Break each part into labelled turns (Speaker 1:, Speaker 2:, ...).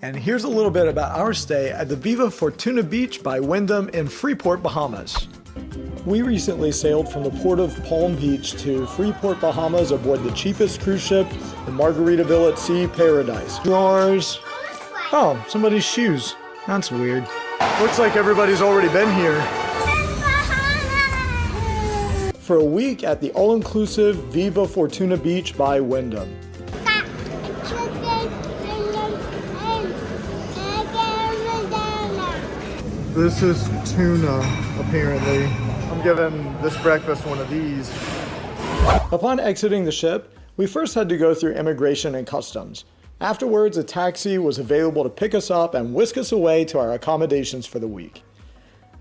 Speaker 1: And here's a little bit about our stay at the Viva Fortuna Beach by Wyndham in Freeport, Bahamas. We recently sailed from the port of Palm Beach to Freeport, Bahamas aboard the cheapest cruise ship, the Margaritaville at Sea Paradise. Drawers. Oh, somebody's shoes. That's weird. Looks like everybody's already been here. For a week at the all-inclusive Viva Fortuna Beach by Wyndham. This is tuna, apparently. I'm giving this breakfast one of these. Upon exiting the ship, we first had to go through immigration and customs. Afterwards, a taxi was available to pick us up and whisk us away to our accommodations for the week.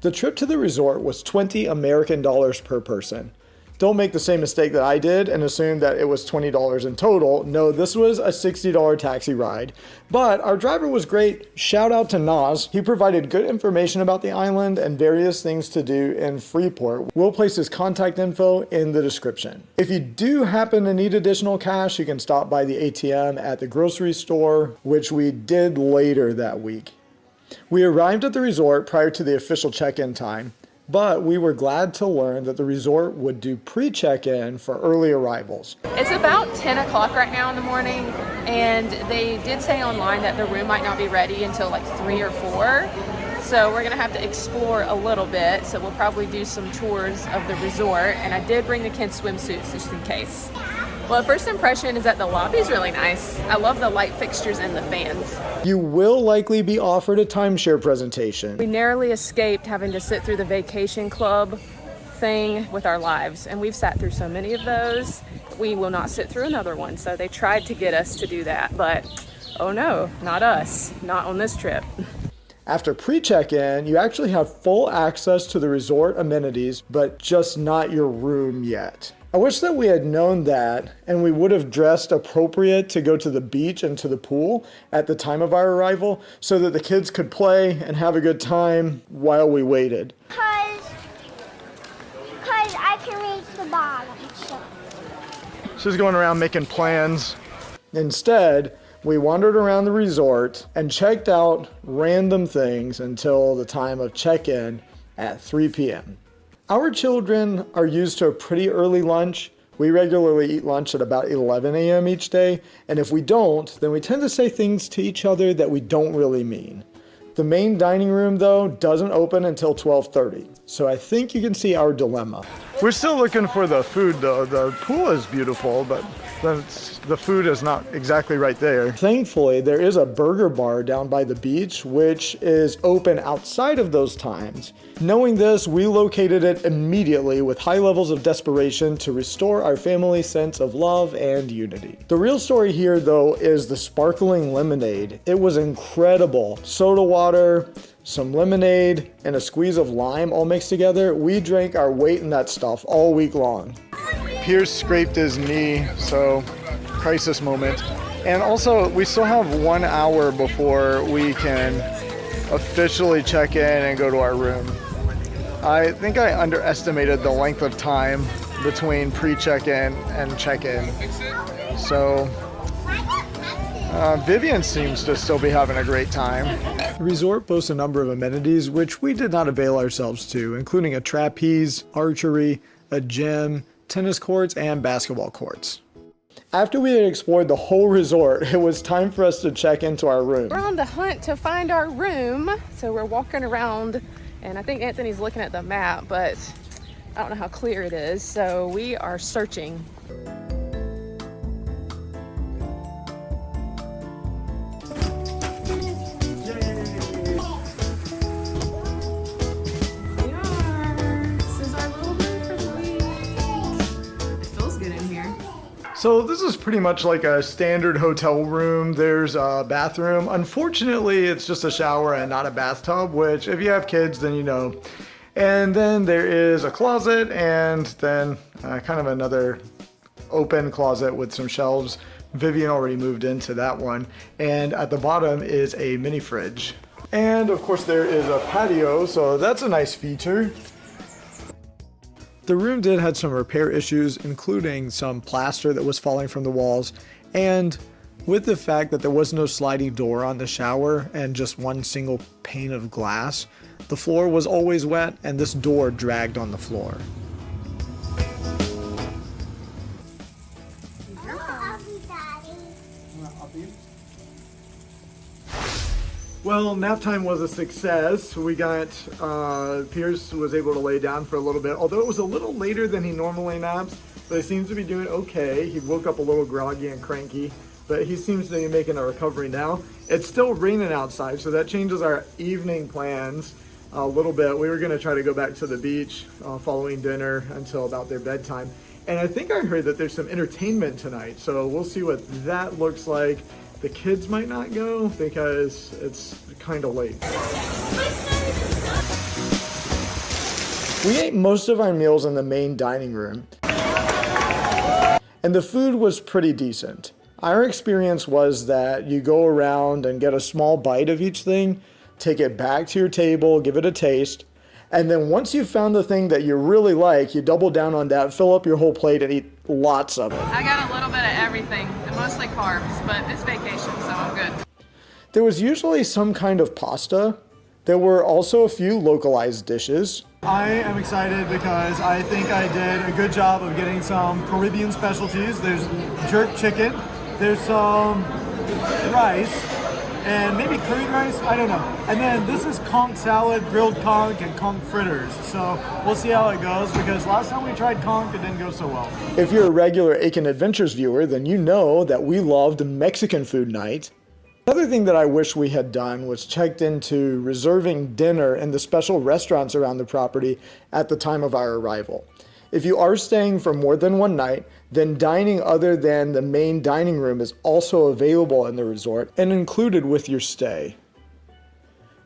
Speaker 1: The trip to the resort was $20 American per person. Don't make the same mistake that I did and assume that it was $20 in total. No, this was a $60 taxi ride. But our driver was great. Shout out to Nas. He provided good information about the island and various things to do in Freeport. We'll place his contact info in the description. If you do happen to need additional cash, you can stop by the ATM at the grocery store, which we did later that week. We arrived at the resort prior to the official check-in time, but we were glad to learn that the resort would do pre-check-in for early arrivals.
Speaker 2: It's about 10 o'clock right now in the morning, and they did say online that the room might not be ready until like 3 or 4. So we're gonna have to explore a little bit. So we'll probably do some tours of the resort, and I did bring the kids' swimsuits just in case. Well, first impression is that the lobby's really nice. I love the light fixtures and the fans.
Speaker 1: You will likely be offered a timeshare presentation.
Speaker 2: We narrowly escaped having to sit through the vacation club thing with our lives, and we've sat through so many of those. We will not sit through another one. So they tried to get us to do that, but oh no, not us, not on this trip.
Speaker 1: After pre-check-in, you actually have full access to the resort amenities, but just not your room yet. I wish that we had known that and we would have dressed appropriate to go to the beach and to the pool at the time of our arrival so that the kids could play and have a good time while we waited.
Speaker 3: Because I can reach the bottom. So.
Speaker 1: She's going around making plans. Instead, we wandered around the resort and checked out random things until the time of check-in at 3 p.m. Our children are used to a pretty early lunch. We regularly eat lunch at about 11 a.m. each day, and if we don't, then we tend to say things to each other that we don't really mean. The main dining room, though, doesn't open until 12:30, so I think you can see our dilemma. We're still looking for the food, though. The pool is beautiful, but the food is not exactly right there. Thankfully, there is a burger bar down by the beach, which is open outside of those times. Knowing this, we located it immediately with high levels of desperation to restore our family's sense of love and unity. The real story here, though, is the sparkling lemonade. It was incredible. Soda water, some lemonade, and a squeeze of lime all mixed together. We drank our weight in that stuff all week long. Pierce scraped his knee, so crisis moment. And also, we still have 1 hour before we can officially check in and go to our room. I think I underestimated the length of time between pre-check-in and check-in. So, Vivian seems to still be having a great time. The resort boasts a number of amenities which we did not avail ourselves to, including a trapeze, archery, a gym, tennis courts, and basketball courts. After we had explored the whole resort, it was time for us to check into our room.
Speaker 2: We're on the hunt to find our room, so we're walking around, and I think Anthony's looking at the map, but I don't know how clear it is, so we are searching.
Speaker 1: So this is pretty much like a standard hotel room. There's a bathroom. Unfortunately, it's just a shower and not a bathtub, which if you have kids, then you know. And then there is a closet and then kind of another open closet with some shelves. Vivian already moved into that one. And at the bottom is a mini fridge. And of course there is a patio, so that's a nice feature. The room did have some repair issues, including some plaster that was falling from the walls and With the fact that there was no sliding door on the shower and just one single pane of glass, the floor was always wet and this door dragged on the floor. Well, nap time was a success. We got, Pierce was able to lay down for a little bit, although it was a little later than he normally naps, but he seems to be doing okay. He woke up a little groggy and cranky, but he seems to be making a recovery now. It's still raining outside, so that changes our evening plans a little bit. We were gonna try to go back to the beach following dinner until about their bedtime. And I think I heard that there's some entertainment tonight, so we'll see what that looks like. The kids might not go because it's kind of late. We ate most of our meals in the main dining room, and the food was pretty decent. Our experience was that you go around and get a small bite of each thing, take it back to your table, give it a taste, and then once you've found the thing that you really like, you double down on that, fill up your whole plate, and eat lots of it.
Speaker 2: I got a little bit of everything, and mostly carbs, but it's vacation, so I'm good.
Speaker 1: There was usually some kind of pasta. There were also a few localized dishes. I am excited because I think I did a good job of getting some Caribbean specialties. There's jerk chicken, there's some rice, and maybe curried rice, I don't know. And then this is conch salad, grilled conch, and conch fritters. So we'll see how it goes, because last time we tried conch, it didn't go so well. If you're a regular AikenAdventures viewer, then you know that we loved Mexican food night. Another thing that I wish we had done was checked into reserving dinner in the special restaurants around the property at the time of our arrival. If you are staying for more than one night, then dining other than the main dining room is also available in the resort and included with your stay.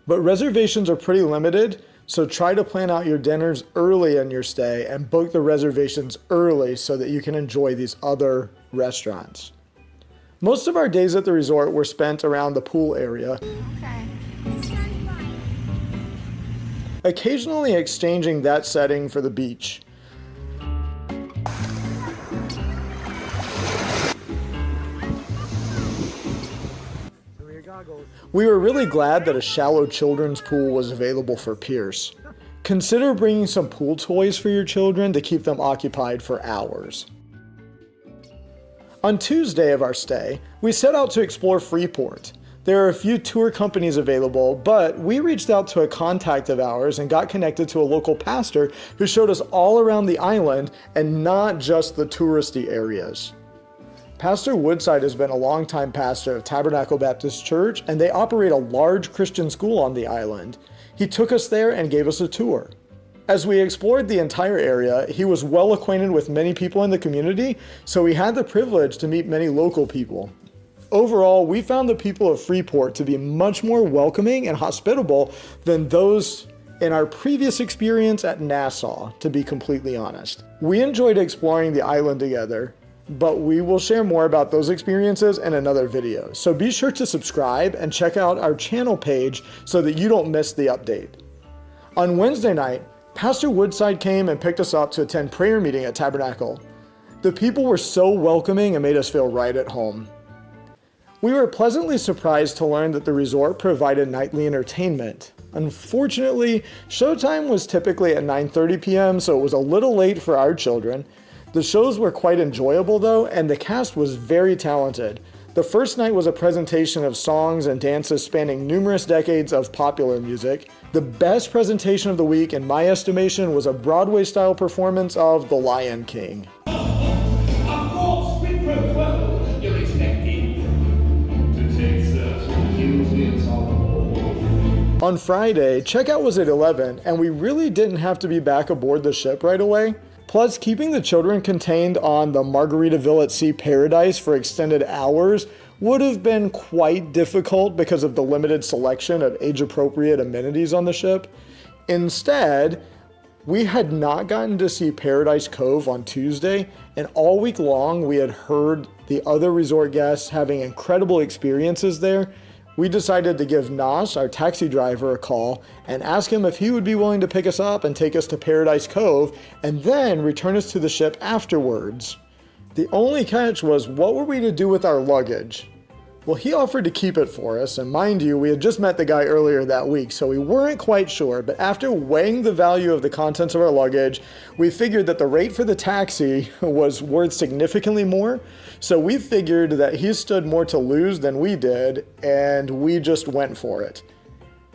Speaker 1: But reservations are pretty limited, so try to plan out your dinners early in your stay and book the reservations early so that you can enjoy these other restaurants. Most of our days at the resort were spent around the pool area, occasionally exchanging that setting for the beach. We were really glad that a shallow children's pool was available for Pierce. Consider bringing some pool toys for your children to keep them occupied for hours. On Tuesday of our stay, we set out to explore Freeport. There are a few tour companies available, but we reached out to a contact of ours and got connected to a local pastor who showed us all around the island and not just the touristy areas. Pastor Woodside has been a longtime pastor of Tabernacle Baptist Church, and they operate a large Christian school on the island. He took us there and gave us a tour. As we explored the entire area, he was well acquainted with many people in the community, so we had the privilege to meet many local people. Overall, we found the people of Freeport to be much more welcoming and hospitable than those in our previous experience at Nassau, to be completely honest. We enjoyed exploring the island together, but we will share more about those experiences in another video. So be sure to subscribe and check out our channel page so that you don't miss the update. On Wednesday night, Pastor Woodside came and picked us up to attend prayer meeting at Tabernacle. The people were so welcoming and made us feel right at home. We were pleasantly surprised to learn that the resort provided nightly entertainment. Unfortunately, showtime was typically at 9:30 p.m., so it was a little late for our children. The shows were quite enjoyable though, and the cast was very talented. The first night was a presentation of songs and dances spanning numerous decades of popular music. The best presentation of the week, in my estimation, was a Broadway-style performance of The Lion King.
Speaker 4: Of course, we propose you're expected to take certain duties on.
Speaker 1: On Friday, checkout was at 11, and we really didn't have to be back aboard the ship right away. Plus, keeping the children contained on the Margaritaville at Sea Paradise for extended hours would have been quite difficult because of the limited selection of age-appropriate amenities on the ship. Instead, we had not gotten to see Paradise Cove on Tuesday, and all week long we had heard the other resort guests having incredible experiences there. We decided to give Nas, our taxi driver, a call and ask him if he would be willing to pick us up and take us to Paradise Cove and then return us to the ship afterwards. The only catch was, what were we to do with our luggage? Well, he offered to keep it for us, and mind you, we had just met the guy earlier that week, so we weren't quite sure, but after weighing the value of the contents of our luggage, we figured that the rate for the taxi was worth significantly more, so we figured that he stood more to lose than we did, and we just went for it.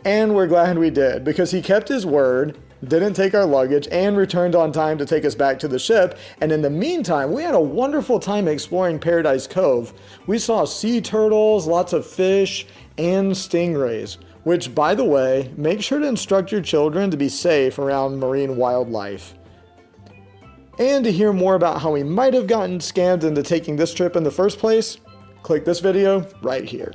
Speaker 1: And we're glad we did, because he kept his word, didn't take our luggage, and returned on time to take us back to the ship. And in the meantime, we had a wonderful time exploring Paradise Cove. We saw sea turtles, lots of fish, and stingrays, which, by the way, make sure to instruct your children to be safe around marine wildlife. And to hear more about how we might have gotten scammed into taking this trip in the first place, click this video right here.